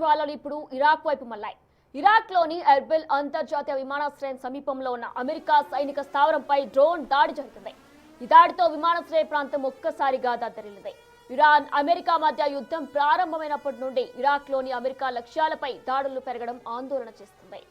వాళ్ళు ఇప్పుడు ఇరాక్ వైపు మళ్లాయి. ఇరాక్లోని ఎర్బిల్ అంతర్జాతీయ విమానాశ్రయం సమీపంలో ఉన్న అమెరికా సైనిక స్థావరంపై డ్రోన్ దాడి జరిగింది. ఈ దాడితో విమానాశ్రయ ప్రాంతం ఒక్కసారిగా దద్దరిల్లింది. ఇరాన్ అమెరికా మధ్య యుద్ధం ప్రారంభమైనప్పటి నుండి ఇరాక్లోని అమెరికా లక్ష్యాలపై దాడులు పెరగడం ఆందోళన చేస్తుంది.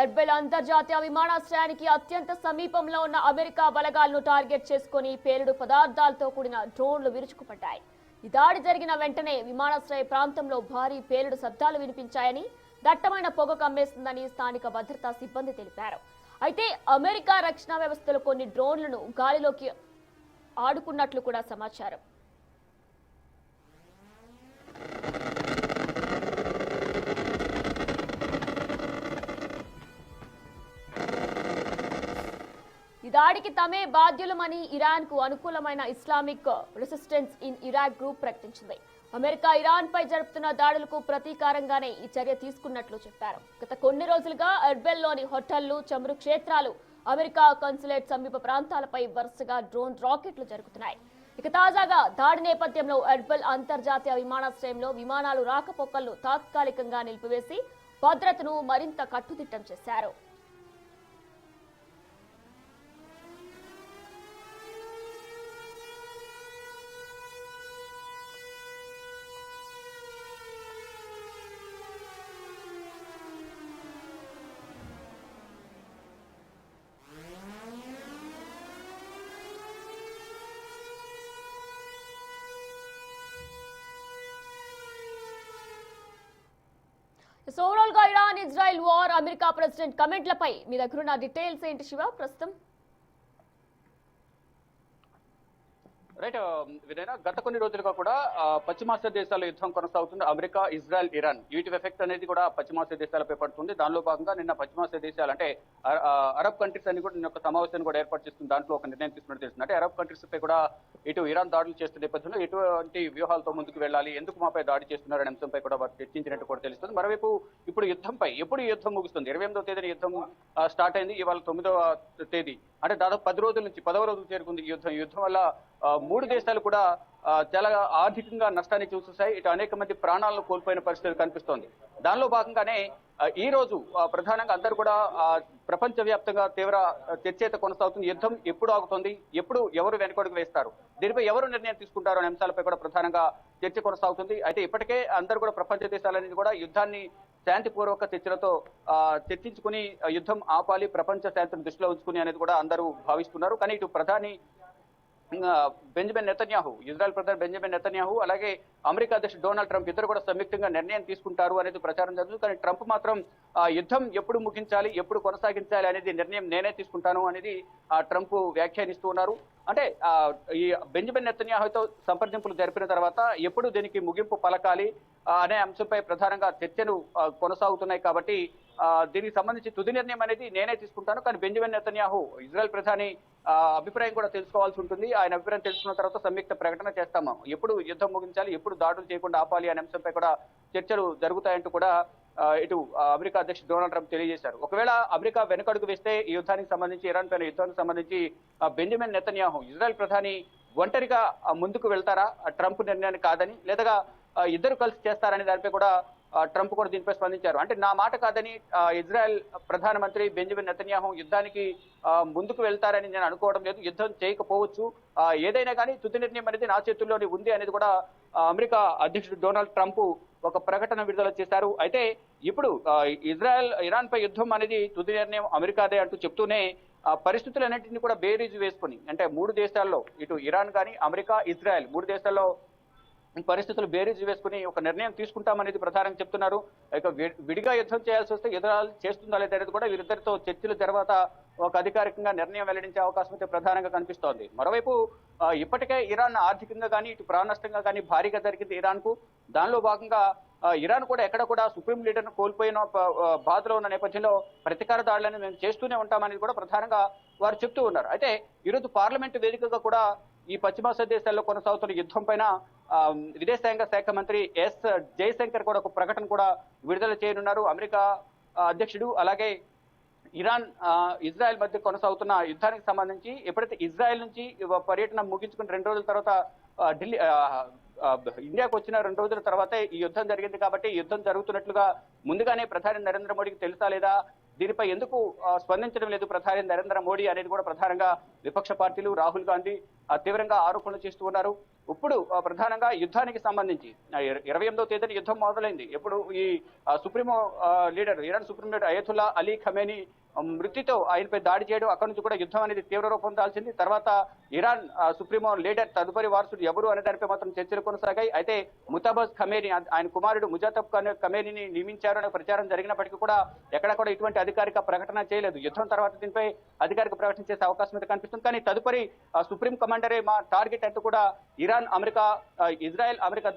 ఎర్బిల్ అంతర్జాతీయ విమానాశ్రయానికి అత్యంత సమీపంలో ఉన్న అమెరికా బలగాలను టార్గెట్ చేసుకుని పేలుడు పదార్థాలతో కూడిన డ్రోన్లు విరుచుకుపడ్డాయి. ఈ దాడి జరిగిన వెంటనే విమానాశ్రయ ప్రాంతంలో భారీ పేలుడు శబ్దాలు వినిపించాయని, దట్టమైన పొగ కమ్మేస్తుందని స్థానిక భద్రతా సిబ్బంది తెలిపారు. అయితే అమెరికా రక్షణ వ్యవస్థలు కొన్ని డ్రోన్లను గాలిలోకి ఆడుకున్నట్లు కూడా సమాచారం. ఈ దాడికి తామే బాధ్యులమని ఇరాన్ కు అనుకూలమైన Islamic resistance in Iraq group ప్రకటించింది. అమెరికా ఇరాన్ పై జరుపుతున్న దాడులకు ప్రతీకారంగానే ఈ చర్య తీసుకున్నట్లు చెప్పారు. గత కొన్ని రోజులుగా ఎర్బెల్లోని హోటళ్లు, చమురు క్షేత్రాలు, అమెరికా కాన్సులేట్ సమీప ప్రాంతాలపై వరుసగా డ్రోన్ రాకెట్లు జరుగుతున్నాయి. ఇక తాజాగా దాడి నేపథ్యంలో ఎర్బెల్ అంతర్జాతీయ విమానాశ్రయంలో విమానాలు రాకపోకలను తాత్కాలికంగా నిలిపివేసి భద్రతను మరింత కట్టుదిట్టం చేశారు. ఓవరాల్ గా Iran Israel war, America president కమెంట్లపై మీ దగ్గరున్న డీటెయిల్స్ ఏంటి శివ ప్రస్తుతం? రైట్ వినయనా, గత కొన్ని రోజులుగా కూడా పశ్చిమాసియా దేశాల యుద్ధం కొనసాగుతుంది. అమెరికా, ఇజ్రాయెల్, ఇరాన్ వీటి ఎఫెక్ట్ అనేది కూడా పశ్చిమాసియా దేశాలపై పడుతుంది. దానిలో భాగంగా నిన్న పశ్చిమాసియా దేశాలు అంటే అరబ్ కంట్రీస్ అని కూడా నిన్న ఒక సమావేశాన్ని కూడా ఏర్పాటు చేస్తుంది. దాంట్లో ఒక నిర్ణయం తీసుకున్నట్టు తెలుస్తుంది. అంటే అరబ్ కంట్రీస్ పై కూడా ఇటు ఇరాన్ దాడులు చేస్తున్న నేపథ్యంలో ఎటువంటి వ్యూహాలతో ముందుకు వెళ్ళాలి, ఎందుకు మాపై దాడి చేస్తున్నారనే అంశంపై కూడా వారు చర్చించినట్టు కూడా తెలుస్తుంది. మరోవైపు ఇప్పుడు యుద్ధంపై ఎప్పుడు యుద్ధం ముగుస్తుంది? 28వ తేదీన యుద్ధం స్టార్ట్ అయింది. ఇవాళ 9వ తేదీ, అంటే దాదాపు 10 రోజుల నుంచి 10వ రోజు చేరుకుంది ఈ యుద్ధం వల్ల 3 దేశాలు కూడా చాలా ఆర్థికంగా నష్టాన్ని చూసేశాయి. ఇటు అనేక మంది ప్రాణాలను కోల్పోయిన పరిస్థితులు కనిపిస్తోంది. దానిలో భాగంగానే ఈ రోజు ప్రధానంగా అందరూ కూడా ప్రపంచవ్యాప్తంగా తీవ్ర చర్చ అయితే కొనసాగుతుంది. యుద్ధం ఎప్పుడు ఆగుతుంది, ఎప్పుడు ఎవరు వెనకడుగు వేస్తారు, దీనిపై ఎవరు నిర్ణయం తీసుకుంటారు అనే అంశాలపై కూడా ప్రధానంగా చర్చ కొనసాగుతుంది. అయితే ఇప్పటికే అందరూ కూడా ప్రపంచ దేశాలనేది కూడా యుద్ధాన్ని శాంతిపూర్వక చర్చలతో చర్చించుకుని యుద్ధం ఆపాలి, ప్రపంచ శాంతిని దృష్టిలో ఉంచుకుని అనేది కూడా అందరూ భావిస్తున్నారు. కానీ ఇటు ప్రధాని బెంజమిన్ నెతన్యాహు, ఇజ్రాయెల్ ప్రధాని బెంజమిన్ నెతన్యాహు, అలాగే అమెరికా అధ్యక్షుడు డొనాల్డ్ ట్రంప్ ఇద్దరు కూడా సంయుక్తంగా నిర్ణయం తీసుకుంటారు అనేది ప్రచారం జరుగుతుంది. కానీ ట్రంప్ మాత్రం యుద్ధం ఎప్పుడు ముగించాలి, ఎప్పుడు కొనసాగించాలి అనేది నిర్ణయం నేనే తీసుకుంటాను అనేది ట్రంప్ వ్యాఖ్యానిస్తూ ఉన్నారు. అంటే ఈ బెంజమిన్ నెతన్యాహుతో సంప్రదింపులు జరిపిన తర్వాత ఎప్పుడు దీనికి ముగింపు పలకాలి అనే అంశంపై ప్రధానంగా చర్చలు కొనసాగుతున్నాయి. కాబట్టి దీనికి సంబంధించి తుది నిర్ణయం అనేది నేనే తీసుకుంటాను. కానీ బెంజమిన్ నెతన్యాహు ఇజ్రాయెల్ ప్రధాని అభిప్రాయం కూడా తెలుసుకోవాల్సి ఉంటుంది. ఆయన అభిప్రాయం తెలుసుకున్న తర్వాత సంయుక్త ప్రకటన చేస్తాము. ఎప్పుడు యుద్ధం ముగించాలి, ఎప్పుడు దాడులు చేయకుండా ఆపాలి అనే అంశంపై కూడా చర్చలు జరుగుతాయంటూ కూడా ఇటు అమెరికా అధ్యక్షుడు డొనాల్డ్ ట్రంప్ తెలియజేశారు. ఒకవేళ అమెరికా వెనుకడుగు వేస్తే ఈ యుద్ధానికి సంబంధించి, ఇరాన్ పైన యుద్ధానికి సంబంధించి బెంజమిన్ నెతన్యాహు ఇజ్రాయెల్ ప్రధాని ఒంటరిగా ముందుకు వెళ్తారా ట్రంప్ నిర్ణయాన్ని కాదని, లేదా ఇద్దరు కలిసి చేస్తారనే దానిపై కూడా ట్రంప్ కూడా దీనిపై స్పందించారు. అంటే నా మాట కాదని ఇజ్రాయెల్ ప్రధానమంత్రి బెంజమిన్ నెతన్యాహు యుద్ధానికి ముందుకు వెళ్తారని నేను అనుకోవడం లేదు, యుద్ధం చేయకపోవచ్చు, ఏదైనా కానీ తుది నిర్ణయం అనేది నా చేతుల్లోనే ఉంది అనేది కూడా అమెరికా అధ్యక్షుడు డొనాల్డ్ ట్రంప్ ఒక ప్రకటన విడుదల చేశారు. అయితే ఇప్పుడు ఇరాన్ పై యుద్ధం అనేది తుది నిర్ణయం అమెరికాదే అంటూ చెప్తూనే పరిస్థితులన్నింటినీ కూడా బేరీజు వేసుకుని, అంటే 3 దేశాల్లో ఇటు ఇరాన్ కానీ, అమెరికా, ఇజ్రాయెల్ 3 దేశాల్లో పరిస్థితులు బేరీజు వేసుకుని ఒక నిర్ణయం తీసుకుంటామనేది ప్రధానంగా చెప్తున్నారు. ఇక విడిగా యుద్ధం చేయాల్సి వస్తే ఎదురాలు చేస్తుందా లేదా అనేది కూడా వీరిద్దరితో చర్చల తర్వాత ఒక అధికారికంగా నిర్ణయం వెల్లడించే అవకాశం అయితే ప్రధానంగా కనిపిస్తోంది. మరోవైపు ఇప్పటికే ఇరాన్ ఆర్థికంగా కానీ, ఇటు ప్రాణ నష్టంగా కానీ భారీగా జరిగింది ఇరాన్కు. దానిలో భాగంగా ఇరాన్ కూడా ఎక్కడ కూడా సుప్రీం లీడర్ను కోల్పోయిన బాధలో ఉన్న నేపథ్యంలో ప్రతీకార దాడులను మేము చేస్తూనే ఉంటామనేది కూడా ప్రధానంగా వారు చెప్తూ ఉన్నారు. అయితే ఈరోజు పార్లమెంటు వేదికగా కూడా ఈ పశ్చిమాసియా దేశాల్లో కొనసాగుతున్న యుద్ధం పైన విదేశాంగ శాఖ మంత్రి ఎస్ జయశంకర్ కూడా ఒక ప్రకటన కూడా విడుదల చేయనున్నారు. అమెరికా అధ్యక్షుడు అలాగే ఇరాన్ ఇజ్రాయెల్ మధ్య కొనసాగుతున్న యుద్ధానికి సంబంధించి ఎప్పుడైతే ఇజ్రాయెల్ నుంచి పర్యటన ముగించుకుని 2 రోజుల తర్వాత ఢిల్లీ ఇండియాకు వచ్చిన 2 రోజుల తర్వాతే ఈ యుద్ధం జరిగింది కాబట్టి ఈ యుద్ధం జరుగుతున్నట్లుగా ముందుగానే ప్రధాని నరేంద్ర మోడీకి తెలుసా లేదా, దీనిపై ఎందుకు స్పందించడం లేదు ప్రధాని నరేంద్ర మోడీ అనేది కూడా ప్రధానంగా విపక్ష పార్టీలు రాహుల్ గాంధీ తీవ్రంగా ఆరోపణలు చేస్తూ ఉన్నారు. ఇప్పుడు ప్రధానంగా యుద్ధానికి సంబంధించి 28వ తేదీన యుద్ధం మొదలైంది. ఎప్పుడు ఈ supremo leader Iran supreme leader Ayatollah Ali Khamenei మృతితో ఆయనపై దాడి చేయడం, అక్కడి నుంచి కూడా యుద్ధం అనేది తీవ్ర రూపం దాల్చింది. తర్వాత ఇరాన్ సుప్రీమో లీడర్ తదుపరి వారసుడు ఎవరు అనే దానిపై మాత్రం చర్చలు కొనసాగాయి. అయితే ముతాబజ్ ఖమేనీ ఆయన కుమారుడు ముజాతబ్ ఖమేనీని నియమించారు అనే ప్రచారం జరిగినప్పటికీ కూడా ఎక్కడ కూడా ఇటువంటి అధికారిక ప్రకటన చేయలేదు. యుద్ధం తర్వాత దీనిపై అధికారిక ప్రకటన చేసే అవకాశం అయితే కనిపిస్తుంది. కానీ తదుపరి సుప్రీం కమాండరే మా టార్గెట్ అంటూ కూడా ఇరాన్ అమెరికా ఇజ్రాయెల్ అమెరికా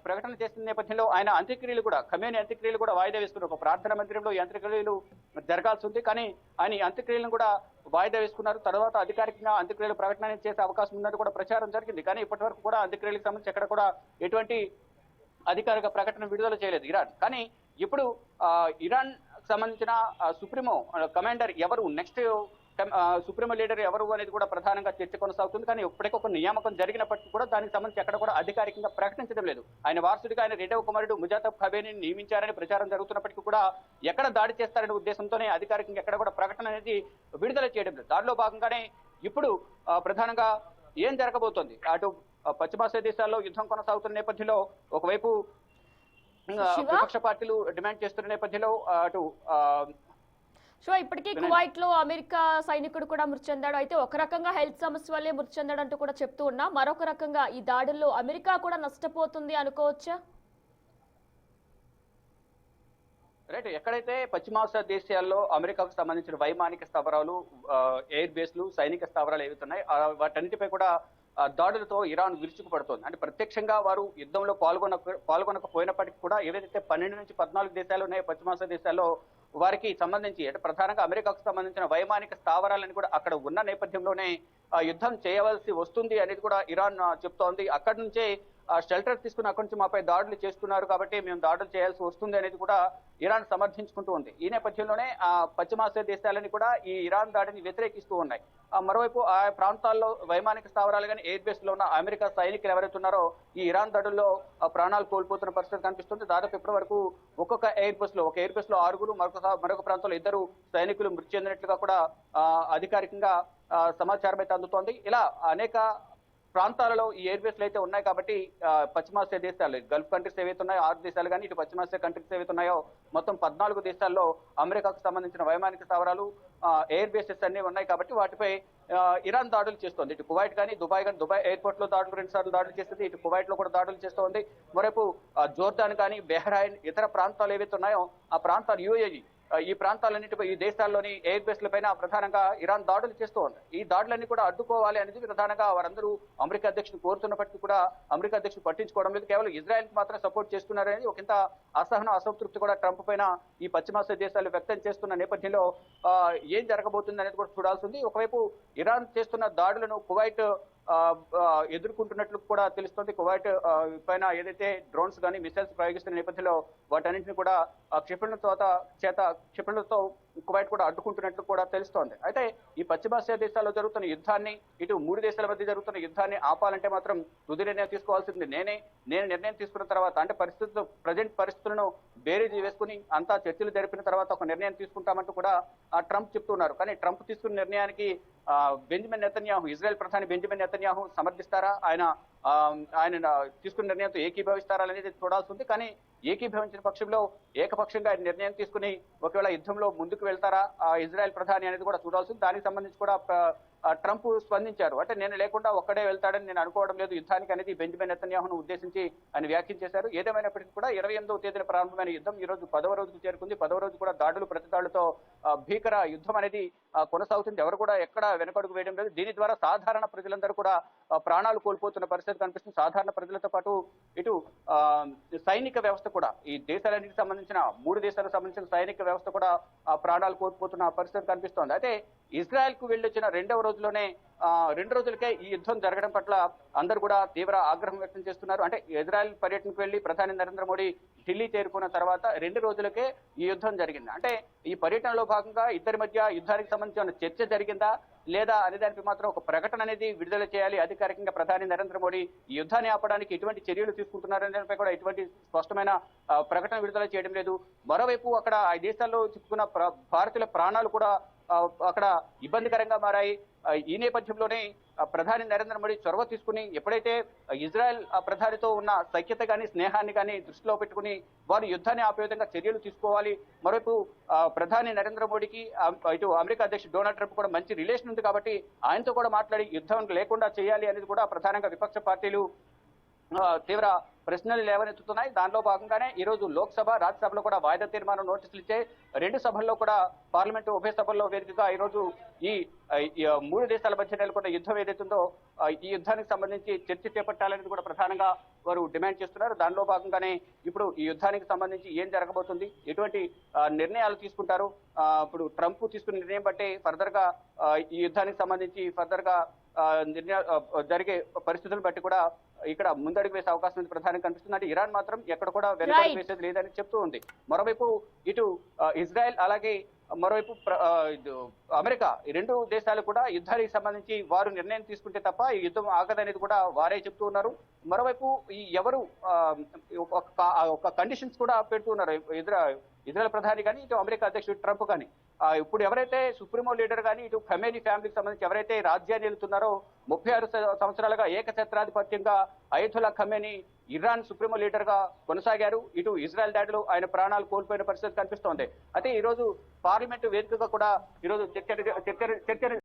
ప్రకటన చేసిన నేపథ్యంలో ఆయన అంత్యక్రియలు కూడా ఖమేనీ అంత్యక్రియలు కూడా వాయిదా వేసుకున్నారు. ఒక ప్రార్థన మందిరంలో ఈ అంత్యక్రియలు జరగాల్సి ఉంది, కానీ ఆయన ఈ అంత్యక్రియలను కూడా వాయిదా వేసుకున్నారు. తర్వాత అధికారికంగా అంత్యక్రియలు ప్రకటన చేసే అవకాశం ఉన్నట్టు కూడా ప్రచారం జరిగింది. కానీ ఇప్పటి వరకు కూడా అంత్యక్రియలకు సంబంధించి ఎక్కడ కూడా ఎటువంటి అధికారిక ప్రకటన విడుదల చేయలేదు ఇరాన్. కానీ ఇప్పుడు ఇరాన్ సంబంధించిన సుప్రీమో కమాండర్ ఎవరు, నెక్స్ట్ సుప్రీమో లీడర్ ఎవరు అనేది కూడా ప్రధానంగా చర్చ కొనసాగుతుంది. కానీ ఇప్పటికీ ఒక నియామకం జరిగినప్పటికీ కూడా దానికి సంబంధించి ఎక్కడ కూడా అధికారికంగా ప్రకటించడం లేదు. ఆయన వారసుడిగా ఆయన 2వ కుమారుడు ముజాతబ్ ఖమేనీని నియమించారని ప్రచారం జరుగుతున్నప్పటికీ కూడా ఎక్కడ దాడి చేస్తారనే ఉద్దేశంతోనే అధికారికంగా ఎక్కడ కూడా ప్రకటన అనేది విడుదల చేయడం లేదు. దానిలో భాగంగానే ఇప్పుడు ప్రధానంగా ఏం జరగబోతోంది, అటు పశ్చిమాసియా దేశాల్లో యుద్ధం కొనసాగుతున్న నేపథ్యంలో ఒకవైపు విపక్ష పార్టీలు డిమాండ్ చేస్తున్న నేపథ్యంలో అటు సో ఇప్పటికీ కువైట్ లో అమెరికా సైనికుడు కూడా మృతి చెందాడు. అయితే ఒక రకంగా హెల్త్ సమస్య వల్లే మృతి చెందాడంటూ కూడా చెప్తూ ఉన్నా, మరొక రకంగా ఈ దాడుల్లో అమెరికా కూడా నష్టపోతుంది అనుకోవచ్చా? రైట్, ఎక్కడైతే పశ్చిమాసియా దేశాల్లో అమెరికాకు సంబంధించిన వైమానిక స్థావరాలు, ఎయిర్ బేస్లు, సైనిక స్థావరాలు ఏవైతున్నాయి వాటన్నిటిపై కూడా దాడులతో ఇరాన్ విరుచుకుపడుతోంది. అంటే ప్రత్యక్షంగా వారు యుద్ధంలో పాల్గొనకపోయినప్పటికీ కూడా ఏవైతే 12 నుంచి 14 దేశాలు ఉన్నాయో పశ్చిమాసియా దేశాల్లో వారికి సంబంధించి అంటే ప్రధానంగా అమెరికాకు సంబంధించిన వైమానిక స్థావరాలను కూడా అక్కడ ఉన్న నేపథ్యంలోనే యుద్ధం చేయవలసి వస్తుంది అనేది కూడా ఇరాన్ చెప్తోంది. అక్కడి నుంచే షెల్టర్ తీసుకుని అక్కడి నుంచి మాపై దాడులు చేస్తున్నారు కాబట్టి మేము దాడులు చేయాల్సి వస్తుంది అనేది కూడా ఇరాన్ సమర్థించుకుంటూ ఉంది. ఈ నేపథ్యంలోనే పశ్చిమాసియా దేశాలని కూడా ఈ ఇరాన్ దాడిని వ్యతిరేకిస్తూ ఉన్నాయి. మరోవైపు ఆ ప్రాంతాల్లో వైమానిక స్థావరాలు కానీ ఎయిర్ బేస్ లో ఉన్న అమెరికా సైనికులు ఎవరైతే ఉన్నారో ఈ ఇరాన్ దాడుల్లో ప్రాణాలు కోల్పోతున్న పరిస్థితి కనిపిస్తుంది. దాదాపు ఇప్పటి వరకు ఒక ఎయిర్ బస్ లో 6 మరొక ప్రాంతంలో 2 సైనికులు మృతి చెందినట్లుగా కూడా అధికారికంగా సమాచారం అయితే అందుతోంది. ఇలా అనేక ప్రాంతాలలో ఈ ఎయిర్ బేస్లు అయితే ఉన్నాయి కాబట్టి పశ్చిమాసియా దేశాలు గల్ఫ్ కంట్రీస్ ఏవైతే ఉన్నాయో 6 దేశాలు కానీ ఇటు పశ్చిమాసియా కంట్రీస్ ఏవైతే ఉన్నాయో మొత్తం 14 దేశాల్లో అమెరికాకు సంబంధించిన వైమానిక స్థావరాలు, ఎయిర్ బేసెస్ అన్ని ఉన్నాయి కాబట్టి వాటిపై ఇరాన్ దాడులు చేస్తోంది. ఇటు కువైట్ కానీ దుబాయ్ ఎయిర్పోర్ట్ లో దాడులు 2 సార్లు దాడులు చేస్తుంది. ఇటు కువైట్ లో కూడా దాడులు చేస్తోంది. మరోవైపు జోర్దాన్ కానీ బెహ్రైన్ ఇతర ప్రాంతాలు ఏవైతే ఉన్నాయో ఆ ప్రాంతాలు యుఏఈ ఈ ప్రాంతాలన్నిటిపై ఈ దేశాల్లోని ఎయిర్ బేస్ల పైన ప్రధానంగా ఇరాన్ దాడులు చేస్తూ ఉంది. ఈ దాడులన్నీ కూడా అడ్డుకోవాలి అనేది ప్రధానంగా వారందరూ అమెరికా అధ్యక్షుడు కోరుతున్నప్పటికీ కూడా అమెరికా అధ్యక్షుడు పట్టించుకోవడం లేదు. కేవలం ఇజ్రాయెల్ మాత్రం సపోర్ట్ చేస్తున్నారనేది ఒకంత అసంతృప్తి కూడా ట్రంప్ పైన ఈ పశ్చిమాసియా దేశాలు వ్యక్తం చేస్తున్న నేపథ్యంలో ఏం జరగబోతుంది అనేది కూడా చూడాల్సి ఉంది. ఒకవైపు ఇరాన్ చేస్తున్న దాడులను కువైట్ ఎదుర్కొంటున్నట్లు కూడా తెలుస్తుంది. కువైట్ పైన ఏదైతే డ్రోన్స్ కానీ మిసైల్స్ ప్రయోగిస్తున్న నేపథ్యంలో వాటన్నింటినీ కూడా క్షిపణులతో కువైట్ కూడా అడ్డుకుంటున్నట్లు కూడా తెలుస్తోంది. అయితే ఈ పశ్చిమాసియా దేశాల్లో జరుగుతున్న యుద్ధాన్ని, ఇటు 3 దేశాల మధ్య జరుగుతున్న యుద్ధాన్ని ఆపాలంటే మాత్రం తుది నిర్ణయం తీసుకోవాల్సింది నేను నిర్ణయం తీసుకున్న తర్వాత అంటే ప్రజెంట్ పరిస్థితులను బేరీజు వేసుకుని అంతా చర్చలు జరిపిన తర్వాత ఒక నిర్ణయం తీసుకుంటామంటూ కూడా ట్రంప్ చెప్తున్నారు. కానీ ట్రంప్ తీసుకున్న నిర్ణయానికి బెంజమిన్ నెతన్యాహు, ఇజ్రాయెల్ ప్రధాని బెంజమిన్ నెతన్యాహు సమర్థిస్తారా, ఆయన తీసుకున్న నిర్ణయంతో ఏకీభవిస్తారా అనేది చూడాల్సి ఉంది. కానీ ఏకీభవించిన పక్షంలో ఏకపక్షంగా ఆయన నిర్ణయం తీసుకుని ఒకవేళ యుద్ధంలో ముందుకు వెళ్తారా ఇజ్రాయెల్ ప్రధాని అనేది కూడా చూడాల్సి ఉంది. దానికి సంబంధించి కూడా ట్రంప్ స్పందించారు. అంటే నేను లేకుండా ఒక్కడే వెళ్తాడని నేను అనుకోవడం లేదు యుద్ధానికి అనేది బెంజమిన్ నెతన్యాహును ఉద్దేశించి ఆయన వ్యాఖ్యించేశారు. ఏదేమైనప్పటికీ కూడా 28వ తేదీన ప్రారంభమైన యుద్ధం ఈ రోజు 10వ రోజుకు చేరుకుంది. 10వ రోజు కూడా దాడులు ప్రతిదాడులతో భీకర యుద్ధం అనేది కొనసాగుతుంది. ఎవరు కూడా ఎక్కడ వెనకడుగు వేయడం లేదు. దీని ద్వారా సాధారణ ప్రజలందరూ కూడా ప్రాణాలు కోల్పోతున్న పరిస్థితి కనిపిస్తుంది. సాధారణ ప్రజలతో పాటు ఇటు సైనిక వ్యవస్థ కూడా ఈ దేశాలన్నిటికి సంబంధించిన 3 దేశాలకు సంబంధించిన సైనిక వ్యవస్థ కూడా ప్రాణాలు కోల్పోతున్న పరిస్థితి కనిపిస్తోంది. అయితే ఇజ్రాయెల్ కు వెళ్ళొచ్చిన రెండవ రోజులోనే 2 రోజులకే ఈ యుద్ధం జరగడం పట్ల అందరూ కూడా తీవ్ర ఆగ్రహం వ్యక్తం చేస్తున్నారు. అంటే ఇజ్రాయెల్ పర్యటనకు వెళ్లి ప్రధాని నరేంద్ర మోడీ ఢిల్లీ చేరుకున్న తర్వాత 2 రోజులకే ఈ యుద్ధం జరిగింది. అంటే ఈ పర్యటనలో భాగంగా ఇద్దరి మధ్య యుద్ధానికి సంబంధించిన చర్చ జరిగిందా లేదా అనే దానిపై మాత్రం ఒక ప్రకటన అనేది విడుదల చేయాలి. అధికారికంగా ప్రధాని నరేంద్ర మోడీ ఈ యుద్ధాన్ని ఆపడానికి ఎటువంటి చర్యలు తీసుకుంటున్నారనే దానిపై కూడా ఎటువంటి స్పష్టమైన ప్రకటన విడుదల చేయడం లేదు. మరోవైపు అక్కడ ఆ దేశాల్లో చిక్కుకున్న భారతీయుల ప్రాణాలు కూడా అక్కడ ఇబ్బందికరంగా మారాయి. ఈ నేపథ్యంలోనే ప్రధాని నరేంద్ర మోడీ చొరవ తీసుకుని ఎప్పుడైతే ఇజ్రాయెల్ ప్రధానితో ఉన్న సఖ్యత కానీ స్నేహాన్ని కానీ దృష్టిలో పెట్టుకుని వారు యుద్ధాన్ని ఆపే విధంగా చర్యలు తీసుకోవాలి. మరోవైపు ప్రధాని నరేంద్ర మోడీకి ఇటు అమెరికా అధ్యక్షుడు డొనాల్డ్ ట్రంప్ కూడా మంచి రిలేషన్ ఉంది కాబట్టి ఆయనతో కూడా మాట్లాడి యుద్ధం లేకుండా చేయాలి అనేది కూడా ప్రధానంగా విపక్ష పార్టీలు తీవ్ర ప్రశ్నలు లేవనెత్తుతున్నాయి. దానిలో భాగంగానే ఈ రోజు లోక్సభ రాజ్యసభలో కూడా వాయిదా తీర్మానం నోటీసులు ఇచ్చే 2 సభల్లో కూడా పార్లమెంటు ఉభయ సభల్లో వేదికగా ఈ రోజు ఈ 3 దేశాల మధ్య నెలకొన్న యుద్ధం ఏదైతుందో ఈ యుద్ధానికి సంబంధించి చర్చ చేపట్టాలనేది కూడా ప్రధానంగా వారు డిమాండ్ చేస్తున్నారు. దానిలో భాగంగానే ఇప్పుడు ఈ యుద్ధానికి సంబంధించి ఏం జరగబోతుంది, ఎటువంటి నిర్ణయాలు తీసుకుంటారు, ఇప్పుడు ట్రంప్ తీసుకున్న నిర్ణయం బట్టి ఫర్దర్ గా ఈ యుద్ధానికి సంబంధించి ఫర్దర్ గా జరిగే పరిస్థితులను బట్టి కూడా ఇక్కడ ముందడుగు వేసే అవకాశం ఉంది ప్రధానంగా కనిపిస్తుంది. అంటే ఇరాన్ మాత్రం ఎక్కడ కూడా వెనుకడుగు వేసేది లేదని చెప్తూ ఉంది. మరోవైపు ఇటు ఇజ్రాయెల్ అలాగే మరోవైపు అమెరికా ఈ 2 దేశాలు కూడా యుద్ధానికి సంబంధించి వారు నిర్ణయం తీసుకుంటే తప్ప ఈ యుద్ధం ఆగదనేది కూడా వారే చెప్తూ ఉన్నారు. మరోవైపు ఈ ఎవరు ఒక కండిషన్స్ కూడా పెడుతూ ఉన్నారు. ఇజ్రాయెల్ ప్రధాని కానీ ఇటు అమెరికా అధ్యక్షుడు ట్రంప్ కానీ ఇప్పుడు ఎవరైతే సుప్రీమో లీడర్ కానీ ఇటు ఖమేనీ ఫ్యామిలీకి సంబంధించి ఎవరైతే రాజ్యాన్ని వెళ్తున్నారో 36 సంవత్సరాలుగా ఏకఛత్రాధిపత్యంగా Ayatollah Khamenei Iran supremo leader గా కొనసాగారు. ఇటు ఇజ్రాయెల్ దాడిలో ఆయన ప్రాణాలు కోల్పోయిన పరిస్థితి కనిపిస్తోంది. అయితే ఈ రోజు పార్లమెంటు వేదికగా కూడా ఈ రోజు చర్చ